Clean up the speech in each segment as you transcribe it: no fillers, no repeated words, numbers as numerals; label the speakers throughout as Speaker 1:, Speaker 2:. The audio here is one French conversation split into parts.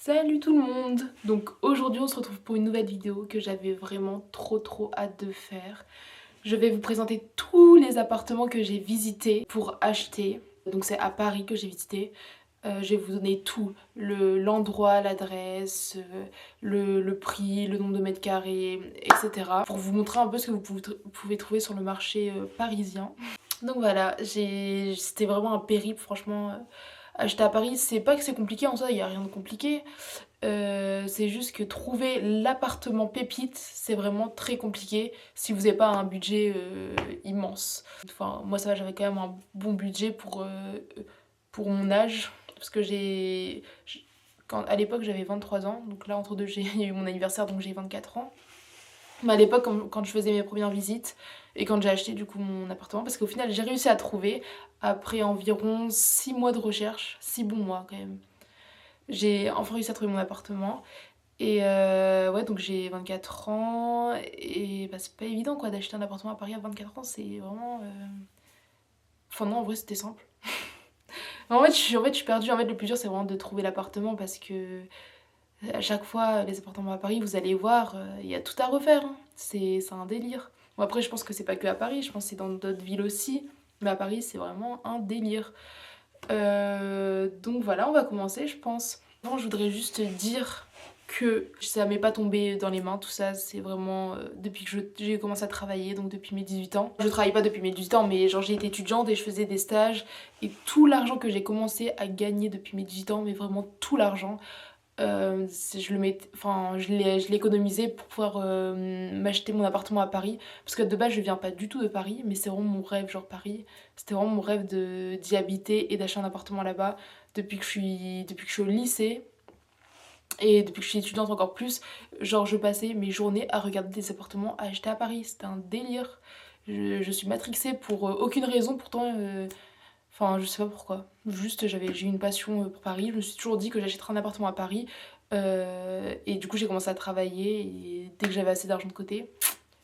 Speaker 1: Salut tout le monde! Donc aujourd'hui on se retrouve pour une nouvelle vidéo que j'avais vraiment trop hâte de faire. Je vais vous présenter tous les appartements que j'ai visités pour acheter. Donc c'est à Paris que j'ai visité. Je vais vous donner tout, l'endroit, l'adresse, le prix, le nombre de mètres carrés, etc. Pour vous montrer un peu ce que vous pouvez trouver sur le marché parisien. Donc voilà, c'était vraiment un périple franchement. Acheter à Paris, c'est pas que c'est compliqué en soi, il n'y a rien de compliqué. C'est juste que trouver l'appartement pépite, c'est vraiment très compliqué si vous n'avez pas un budget immense. Enfin, moi ça va, j'avais quand même un bon budget pour mon âge. Parce que à l'époque j'avais 23 ans, donc là entre deux j'ai eu mon anniversaire donc j'ai 24 ans. Mais à l'époque, quand je faisais mes premières visites et quand j'ai acheté du coup mon appartement, parce qu'au final j'ai réussi à trouver après environ 6 mois de recherche, 6 bons mois quand même. J'ai enfin réussi à trouver mon appartement. Et ouais, donc j'ai 24 ans et bah, c'est pas évident quoi d'acheter un appartement à Paris à 24 ans, c'est vraiment. Enfin, non, en vrai c'était simple. En fait, je suis perdue. En fait, le plus dur c'est vraiment de trouver l'appartement parce que à chaque fois, les appartements à Paris, vous allez voir, il y a tout à refaire, hein. C'est un délire. Bon, après, je pense que c'est pas que à Paris, je pense que c'est dans d'autres villes aussi. Mais à Paris, c'est vraiment un délire. Donc voilà, on va commencer, je pense. Bon, je voudrais juste dire que ça m'est pas tombé dans les mains, tout ça, c'est vraiment depuis que j'ai commencé à travailler, donc depuis mes 18 ans. Je travaille pas depuis mes 18 ans, mais genre j'ai été étudiante et je faisais des stages. Et tout l'argent que j'ai commencé à gagner depuis mes 18 ans, mais vraiment tout l'argent, je l'ai économisé pour pouvoir m'acheter mon appartement à Paris. Parce que de base, je viens pas du tout de Paris, mais c'est vraiment mon rêve, genre Paris. C'était vraiment mon rêve d'y habiter et d'acheter un appartement là-bas depuis que je suis au lycée. Et depuis que je suis étudiante encore plus, genre je passais mes journées à regarder des appartements à acheter à Paris. C'était un délire. Je suis matrixée pour aucune raison, pourtant enfin, je sais pas pourquoi. Juste, j'ai eu une passion pour Paris. Je me suis toujours dit que j'achèterais un appartement à Paris. Et du coup, j'ai commencé à travailler. Et dès que j'avais assez d'argent de côté,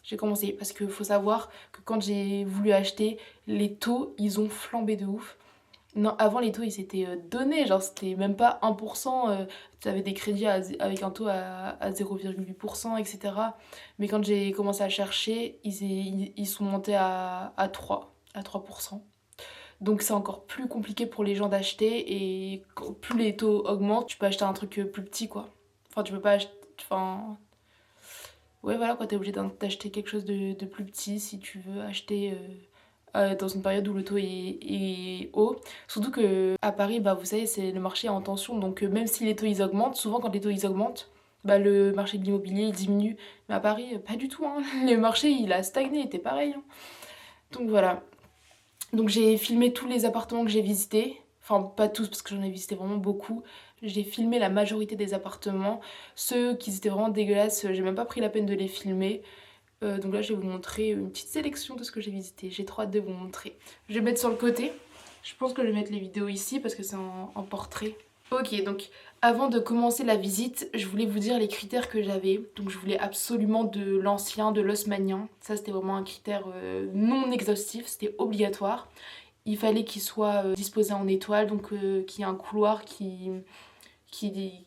Speaker 1: j'ai commencé. Parce qu'il faut savoir que quand j'ai voulu acheter, les taux, ils ont flambé de ouf. Non, avant, les taux, ils s'étaient donnés. Genre, c'était même pas 1%. Tu avais des crédits avec un taux à 0,8%, etc. Mais quand j'ai commencé à chercher, ils sont montés à 3%. Donc c'est encore plus compliqué pour les gens d'acheter et plus les taux augmentent, tu peux acheter un truc plus petit quoi. Enfin tu peux pas acheter... Enfin... Ouais voilà quoi, t'es obligé d'acheter quelque chose de plus petit si tu veux acheter dans une période où le taux est haut. Surtout que à Paris, bah vous savez, c'est le marché est en tension, donc même si les taux ils augmentent, souvent quand les taux ils augmentent, bah le marché de l'immobilier il diminue. Mais à Paris, pas du tout, hein. Le marché il a stagné, il était pareil, hein. Donc voilà. Donc j'ai filmé tous les appartements que j'ai visités. Enfin, pas tous parce que j'en ai visité vraiment beaucoup. J'ai filmé la majorité des appartements. Ceux qui étaient vraiment dégueulasses, j'ai même pas pris la peine de les filmer. Donc là, je vais vous montrer une petite sélection de ce que j'ai visité. J'ai trop hâte de vous montrer. Je vais mettre sur le côté. Je pense que je vais mettre les vidéos ici parce que c'est en portrait. Ok, donc avant de commencer la visite, je voulais vous dire les critères que j'avais. Donc je voulais absolument de l'ancien, de l'haussmannien. Ça c'était vraiment un critère non exhaustif, c'était obligatoire. Il fallait qu'il soit disposé en étoile, donc qu'il y ait un couloir qui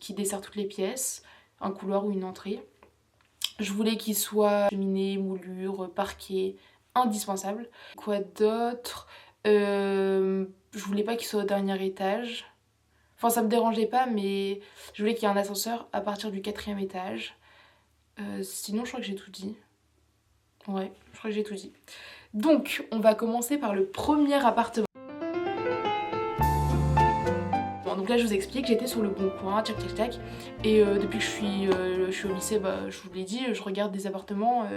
Speaker 1: dessert toutes les pièces. Un couloir ou une entrée. Je voulais qu'il soit cheminée, moulure, parquet, indispensable. Quoi d'autre? Je voulais pas qu'il soit au dernier étage. Enfin, ça me dérangeait pas, mais je voulais qu'il y ait un ascenseur à partir du 4e étage. Sinon, je crois que j'ai tout dit. Ouais, je crois que j'ai tout dit. Donc, on va commencer par le premier appartement. Bon, donc là, je vous explique, j'étais sur le Bon Coin, tchac tchac tchac. Et depuis que je suis au lycée, bah, je vous l'ai dit, je regarde des appartements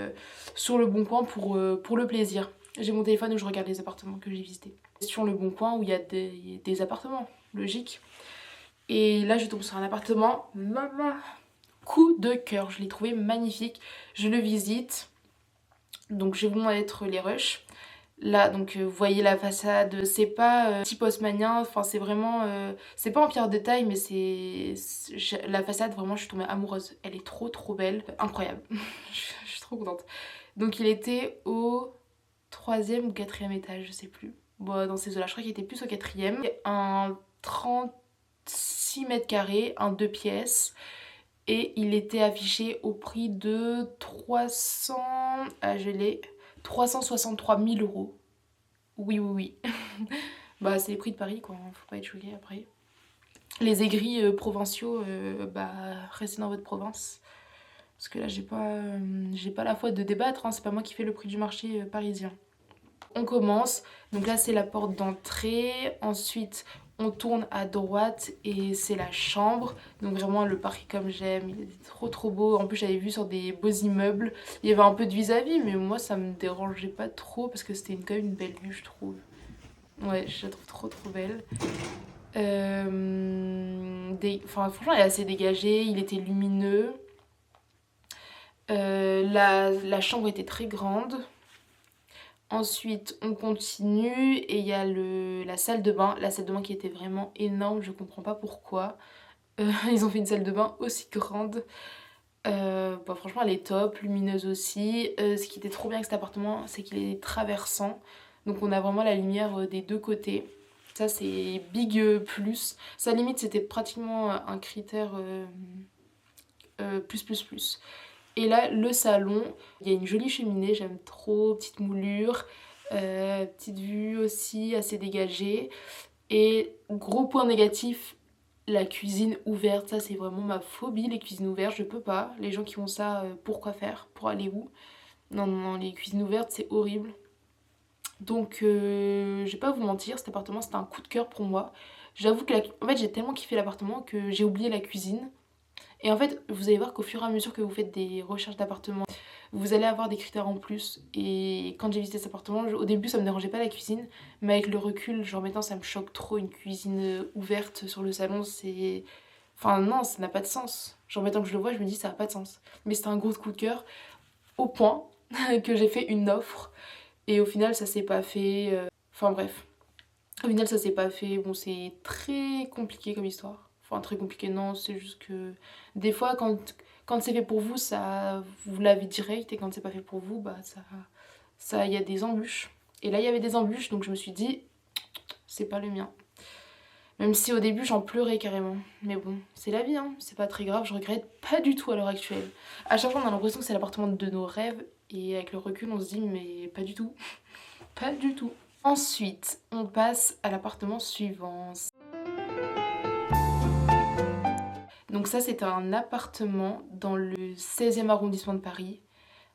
Speaker 1: sur le Bon Coin pour le plaisir. J'ai mon téléphone où je regarde les appartements que j'ai visités. Sur le Bon Coin où il y a des appartements, logique. Et là, je tombe sur un appartement, maman, coup de cœur. Je l'ai trouvé magnifique. Je le visite. Donc, je vais vous montrer les rushs. Là, donc, vous voyez la façade. C'est pas type haussmannien. Enfin, c'est vraiment... c'est pas en pierre de taille, mais la façade, vraiment, je suis tombée amoureuse. Elle est trop belle. Incroyable. Je suis trop contente. Donc, il était au 3e ou 4e étage, je sais plus. Bon, dans ces eaux-là, je crois qu'il était plus au 4e. Un 36 6 mètres carrés, un 2 pièces. Et il était affiché au prix de 363 000 euros. Oui, oui, oui. Bah, c'est les prix de Paris, quoi. Faut pas être choqué après. Les aigris provinciaux, bah, restez dans votre province. Parce que là, j'ai pas la foi de débattre, hein. C'est pas moi qui fais le prix du marché parisien. On commence. Donc là, c'est la porte d'entrée. Ensuite, on tourne à droite et c'est la chambre. Donc vraiment, le parquet comme j'aime. Il était trop trop beau. En plus, j'avais vu sur des beaux immeubles. Il y avait un peu de vis-à-vis, mais moi, ça me dérangeait pas trop parce que c'était quand même une belle vue, je trouve. Ouais, je la trouve trop trop belle. Enfin, franchement, il est assez dégagé. Il était lumineux. La chambre était très grande. Ensuite, on continue et il y a la salle de bain. La salle de bain qui était vraiment énorme, je comprends pas pourquoi. Ils ont fait une salle de bain aussi grande. Bah, franchement, elle est top, lumineuse aussi. Ce qui était trop bien avec cet appartement, c'est qu'il est traversant. Donc on a vraiment la lumière des deux côtés. Ça, c'est big plus. Ça, limite, c'était pratiquement un critère plus plus plus. Et là, le salon, il y a une jolie cheminée, j'aime trop, petite moulure, petite vue aussi assez dégagée. Et gros point négatif, la cuisine ouverte, ça c'est vraiment ma phobie, les cuisines ouvertes, je peux pas. Les gens qui ont ça, pourquoi faire? Pour aller où? Non, non, non, les cuisines ouvertes c'est horrible. Donc je vais pas vous mentir, cet appartement c'était un coup de cœur pour moi. J'avoue que en fait j'ai tellement kiffé l'appartement que j'ai oublié la cuisine. Et en fait, vous allez voir qu'au fur et à mesure que vous faites des recherches d'appartements, vous allez avoir des critères en plus. Et quand j'ai visité cet appartement, au début ça me dérangeait pas la cuisine, mais avec le recul, genre maintenant ça me choque trop une cuisine ouverte sur le salon, c'est... Enfin non, ça n'a pas de sens. Genre maintenant que je le vois, je me dis ça n'a pas de sens. Mais c'était un gros coup de cœur, au point que j'ai fait une offre. Et au final ça s'est pas fait. Enfin bref. Au final ça s'est pas fait. Bon, c'est très compliqué comme histoire. Enfin très compliqué, non, c'est juste que des fois quand c'est fait pour vous, ça vous l'avez direct, et quand c'est pas fait pour vous, bah ça il y a des embûches. Et là il y avait des embûches, donc je me suis dit c'est pas le mien. Même si au début j'en pleurais carrément. Mais bon, c'est la vie, hein. C'est pas très grave, je regrette pas du tout à l'heure actuelle. À chaque fois on a l'impression que c'est l'appartement de nos rêves, et avec le recul on se dit mais pas du tout. Pas du tout. Ensuite, on passe à l'appartement suivant. Donc ça, c'est un appartement dans le 16e arrondissement de Paris.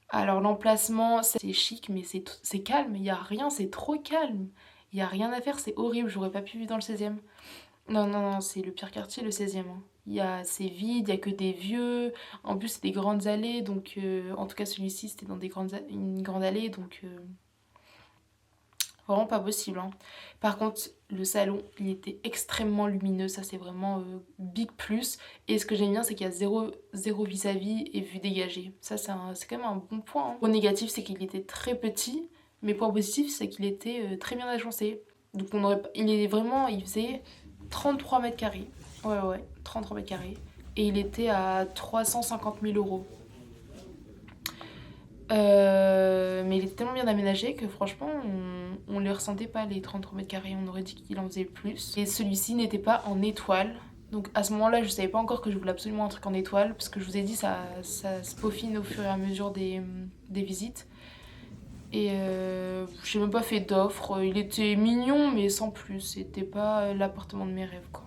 Speaker 1: Alors l'emplacement, c'est chic, mais c'est calme, il n'y a rien, c'est trop calme. Il n'y a rien à faire, c'est horrible, j'aurais pas pu vivre dans le 16e. Non, non, non, c'est le pire quartier, le 16e, hein. C'est vide, il n'y a que des vieux. En plus, c'est des grandes allées, donc... en tout cas, celui-ci, c'était dans une grande allée, donc... Vraiment pas possible, hein. Par contre, le salon, il était extrêmement lumineux. Ça, c'est vraiment big plus. Et ce que j'aime bien, c'est qu'il y a zéro vis-à-vis et vue dégagée. Ça, c'est quand même un bon point, hein. Point négatif, c'est qu'il était très petit. Mais point positif, c'est qu'il était très bien agencé. Donc, il faisait 33 mètres carrés. Ouais, ouais, 33 mètres carrés. Et il était à 350 000 euros. Mais il était tellement bien aménagé que franchement, on les ressentait pas les 33 mètres carrés, on aurait dit qu'il en faisait plus. Et celui-ci n'était pas en étoile. Donc à ce moment-là, je savais pas encore que je voulais absolument un truc en étoile, parce que je vous ai dit, ça se peaufine au fur et à mesure des visites. Et j'ai même pas fait d'offre. Il était mignon, mais sans plus. C'était pas l'appartement de mes rêves, quoi.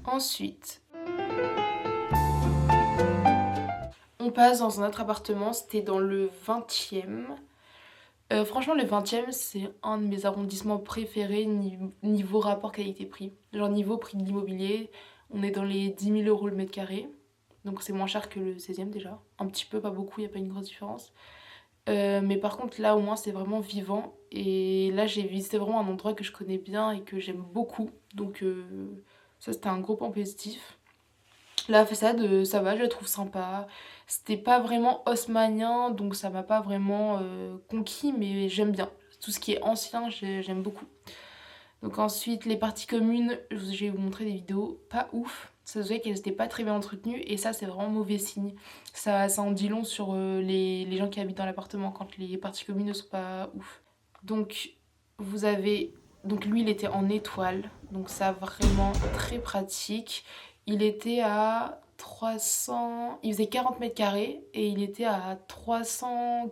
Speaker 1: Ensuite, on passe dans un autre appartement, c'était dans le 20e. Franchement, le 20e, c'est un de mes arrondissements préférés niveau rapport qualité-prix. Genre niveau prix de l'immobilier, on est dans les 10 000 euros le mètre carré. Donc c'est moins cher que le 16e déjà. Un petit peu, pas beaucoup, il n'y a pas une grosse différence. Mais par contre, là au moins, c'est vraiment vivant. Et là, j'ai visité vraiment un endroit que je connais bien et que j'aime beaucoup. Donc ça, c'était un gros point positif. La façade, ça va, je la trouve sympa. C'était pas vraiment haussmannien, donc ça m'a pas vraiment conquis, mais j'aime bien. Tout ce qui est ancien, j'aime beaucoup. Donc ensuite, les parties communes, je vais vous montrer des vidéos, pas ouf. Ça se voyait qu'elles étaient pas très bien entretenues, et ça, c'est vraiment mauvais signe. Ça en dit long sur les gens qui habitent dans l'appartement quand les parties communes ne sont pas ouf. Donc vous avez... Donc lui il était en étoile, donc ça vraiment très pratique. Il était à 300... Il faisait 40 mètres carrés et il était à 300...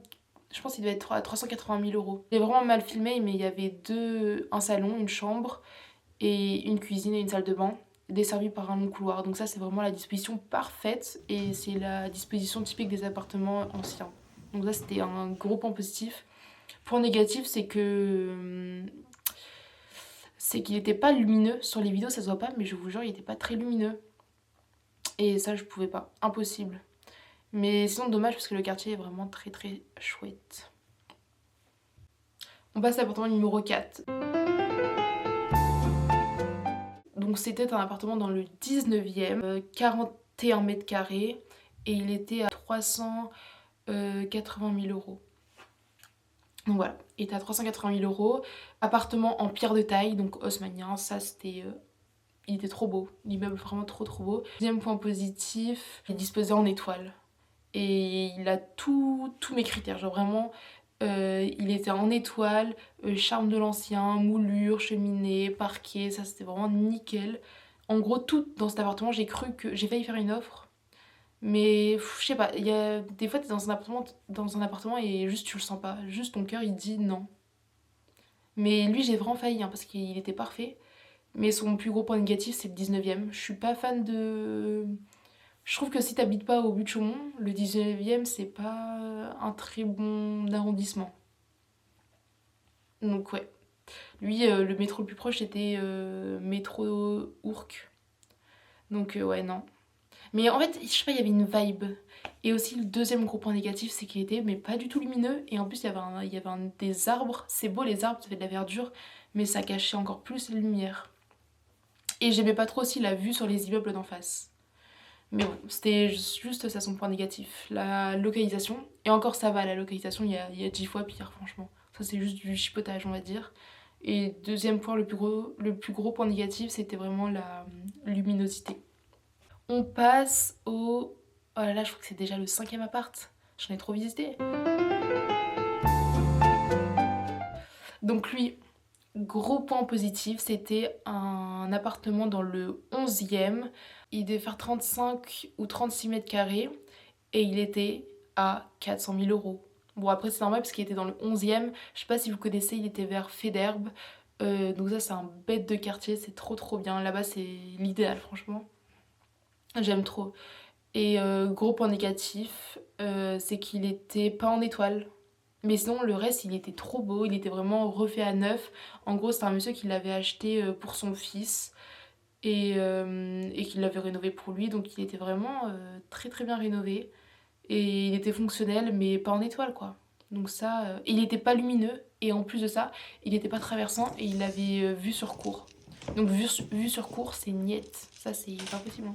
Speaker 1: Je pense qu'il devait être à 380 000 euros. Il est vraiment mal filmé, mais il y avait un salon, une chambre et une cuisine et une salle de bain desservies par un long couloir. Donc ça c'est vraiment la disposition parfaite et c'est la disposition typique des appartements anciens. Donc ça c'était un gros point positif. Point négatif c'est qu'il n'était pas lumineux. Sur les vidéos ça se voit pas, mais je vous jure il n'était pas très lumineux. Et ça je pouvais pas, impossible. Mais sinon dommage parce que le quartier est vraiment très très chouette. On passe à l'appartement numéro 4. Donc c'était un appartement dans le 19e, 41 mètres carrés et il était à 380 000 euros. Donc voilà, il était à 380 000 euros. Appartement en pierre de taille, donc haussmannien, ça c'était... il était trop beau, l'immeuble vraiment trop beau. Deuxième point positif, il est disposé en étoile. Et il a tous mes critères, genre vraiment... il était en étoile, charme de l'ancien, moulure, cheminée, parquet, ça c'était vraiment nickel. En gros, tout dans cet appartement, j'ai cru que... J'ai failli faire une offre, mais je sais pas, il y a des fois t'es dans un appartement et juste tu le sens pas, juste ton cœur il dit non. Mais lui j'ai vraiment failli parce qu'il était parfait. Mais son plus gros point négatif c'est le 19e. Je suis pas fan de... Je trouve que si t'habites pas au but de Chaumont, le 19e c'est pas un très bon arrondissement. Donc ouais. Lui le métro le plus proche c'était métro Ourcq. Donc ouais non. Mais en fait, je sais pas, il y avait une vibe. Et aussi, le deuxième gros point négatif, c'est qu'il était mais pas du tout lumineux. Et en plus, il y avait des arbres. C'est beau, les arbres, ça fait de la verdure. Mais ça cachait encore plus les lumières. Et j'aimais pas trop aussi la vue sur les immeubles d'en face. Mais bon, c'était juste ça son point négatif. La localisation. Et encore, ça va, la localisation, il y a 10 fois pire, franchement. Ça, c'est juste du chipotage, on va dire. Et deuxième point, le plus gros point négatif, c'était vraiment la luminosité. On passe au... Oh là là, je crois que c'est déjà le 5e appart. J'en ai trop visité. Donc lui, gros point positif, c'était un appartement dans le 11e. Il devait faire 35 ou 36 mètres carrés et il était à 400 000 euros. Bon après c'est normal parce qu'il était dans le 11e. Je sais pas si vous connaissez, il était vers Faidherbe. Donc ça c'est un bête de quartier, c'est trop bien. Là-bas c'est l'idéal franchement. J'aime trop. Et gros point négatif, c'est qu'il était pas en étoile. Mais sinon, le reste, il était trop beau, il était vraiment refait à neuf. En gros, c'était un monsieur qui l'avait acheté pour son fils et qui l'avait rénové pour lui. Donc, il était vraiment très bien rénové. Et il était fonctionnel, mais pas en étoile, quoi. Donc ça, il était pas lumineux. Et en plus de ça, il était pas traversant et il avait vue sur cour. Donc, vue sur cour, c'est niette. Ça, c'est pas possible, hein.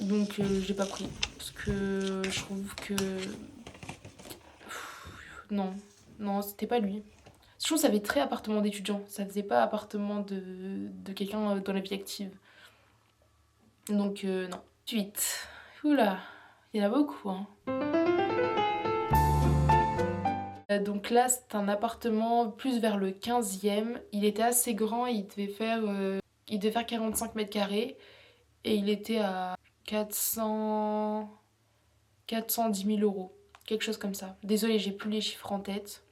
Speaker 1: Donc je l'ai pas pris parce que je trouve que non, non, c'était pas lui. Je trouve que ça fait très appartement d'étudiant, ça faisait pas appartement de quelqu'un dans la vie active. Donc non. Ensuite, oula, il y en a beaucoup hein. Donc là, c'est un appartement plus vers le 15e. Il était assez grand, il devait faire 45 mètres carrés et il était à 410 000 euros. Quelque chose comme ça. Désolée, j'ai plus les chiffres en tête.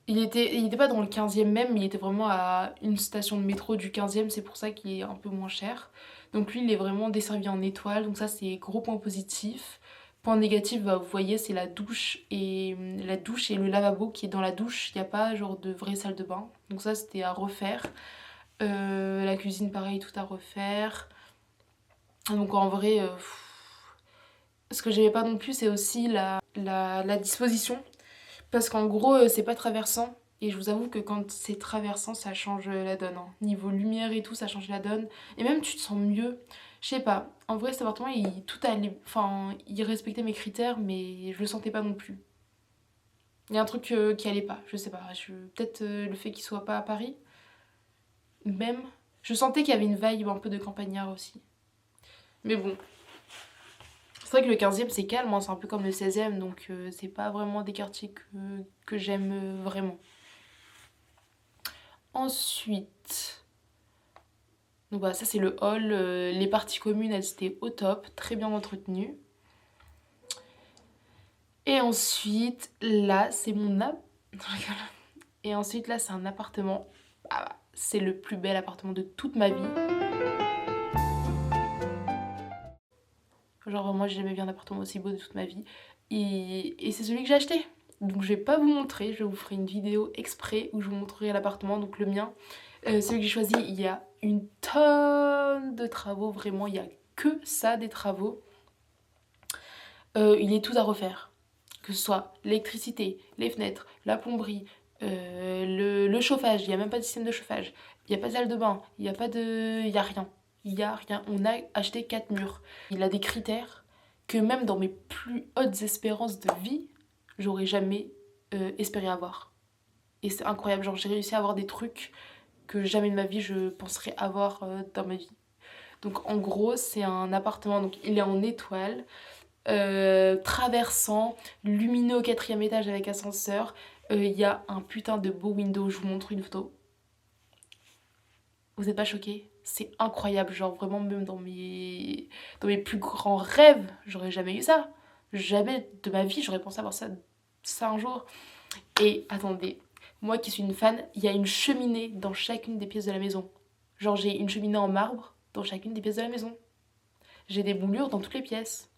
Speaker 1: Il était pas dans le 15e même, mais il était vraiment à une station de métro du 15e, c'est pour ça qu'il est un peu moins cher. Donc lui, il est vraiment desservi en étoile, donc ça c'est gros point positif. Point négatif, bah, vous voyez, c'est la douche et le lavabo qui est dans la douche. Il n'y a pas genre de vraie salle de bain, donc ça c'était à refaire. La cuisine, pareil, tout à refaire. Donc en vrai, ce que j'aimais pas non plus, c'est aussi la disposition. Parce qu'en gros, c'est pas traversant. Et je vous avoue que quand c'est traversant, ça change la donne, hein. Niveau lumière et tout, ça change la donne. Et même, tu te sens mieux. Je sais pas. En vrai, cet appartement, tout allait... Enfin, il respectait mes critères, mais je le sentais pas non plus. Il y a un truc qui allait pas. Je sais pas. Peut-être le fait qu'il soit pas à Paris. Même. Je sentais qu'il y avait une vibe un peu de campagnard aussi. Mais bon. C'est vrai que le 15e c'est calme, hein, c'est un peu comme le 16e, donc c'est pas vraiment des quartiers que j'aime vraiment. Ensuite, donc voilà, ça c'est le hall. Les parties communes, elles étaient au top, très bien entretenues. Et ensuite, là, c'est mon app. Et ensuite, là, c'est un appartement. Ah, c'est le plus bel appartement de toute ma vie. Genre, moi, j'ai jamais vu un appartement aussi beau de toute ma vie. Et c'est celui que j'ai acheté. Donc, je vais pas vous montrer. Je vous ferai une vidéo exprès où je vous montrerai l'appartement, donc le mien. Celui que j'ai choisi, il y a une tonne de travaux. Vraiment, il y a que ça, des travaux. Il est tout à refaire. Que ce soit l'électricité, les fenêtres, la plomberie, le chauffage. Il n'y a même pas de système de chauffage. Il n'y a pas de salle de bain. Il n'y a pas de... Il n'y a rien. Il n'y a rien. On a acheté 4 murs. Il a des critères que même dans mes plus hautes espérances de vie, j'aurais jamais espéré avoir. Et c'est incroyable. Genre, j'ai réussi à avoir des trucs que jamais de ma vie je penserais avoir dans ma vie. Donc en gros, c'est un appartement, donc il est en étoile, traversant, lumineux au 4e étage avec ascenseur. Il y a un putain de beau window, je vous montre une photo. Vous êtes pas choqués? C'est incroyable, genre vraiment même dans mes plus grands rêves, j'aurais jamais eu ça. Jamais de ma vie, j'aurais pensé avoir ça un jour. Et attendez, moi qui suis une fan, il y a une cheminée dans chacune des pièces de la maison. Genre j'ai une cheminée en marbre dans chacune des pièces de la maison. J'ai des moulures dans toutes les pièces.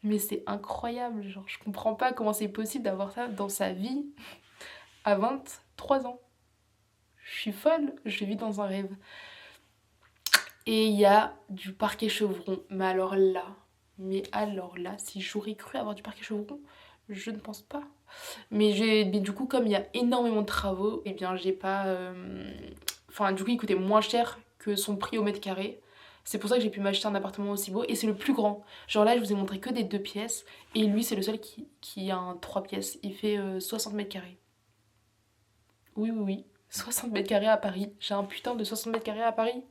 Speaker 1: Mais c'est incroyable, genre je comprends pas comment c'est possible d'avoir ça dans sa vie à 23 ans. Je suis folle, je vis dans un rêve. Et il y a du parquet chevron, mais alors là, si j'aurais cru avoir du parquet chevron, je ne pense pas. Mais du coup, comme il y a énormément de travaux, eh bien j'ai pas... Enfin, du coup, il coûtait moins cher que son prix au mètre carré. C'est pour ça que j'ai pu m'acheter un appartement aussi beau. Et c'est le plus grand. Genre là, je vous ai montré que des 2 pièces. Et lui, c'est le seul qui a un 3 pièces. Il fait 60 mètres carrés. Oui, oui, oui. 60 mètres carrés à Paris. J'ai un putain de 60 mètres carrés à Paris.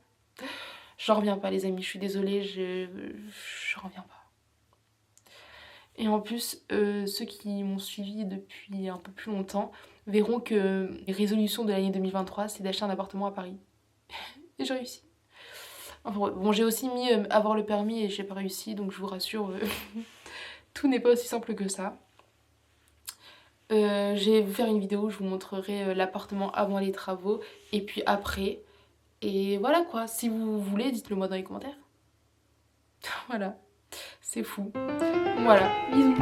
Speaker 1: J'en reviens pas, les amis. Je suis désolée. Je reviens pas. Et en plus, ceux qui m'ont suivi depuis un peu plus longtemps verront que les résolutions de l'année 2023, c'est d'acheter un appartement à Paris. Et j'ai réussi. Enfin, bon, j'ai aussi mis avoir le permis et j'ai pas réussi, donc je vous rassure, tout n'est pas aussi simple que ça. Je vais vous faire une vidéo où je vous montrerai l'appartement avant les travaux et puis après. Et voilà quoi, si vous voulez, dites-le moi dans les commentaires. Voilà, c'est fou. Voilà, bisous.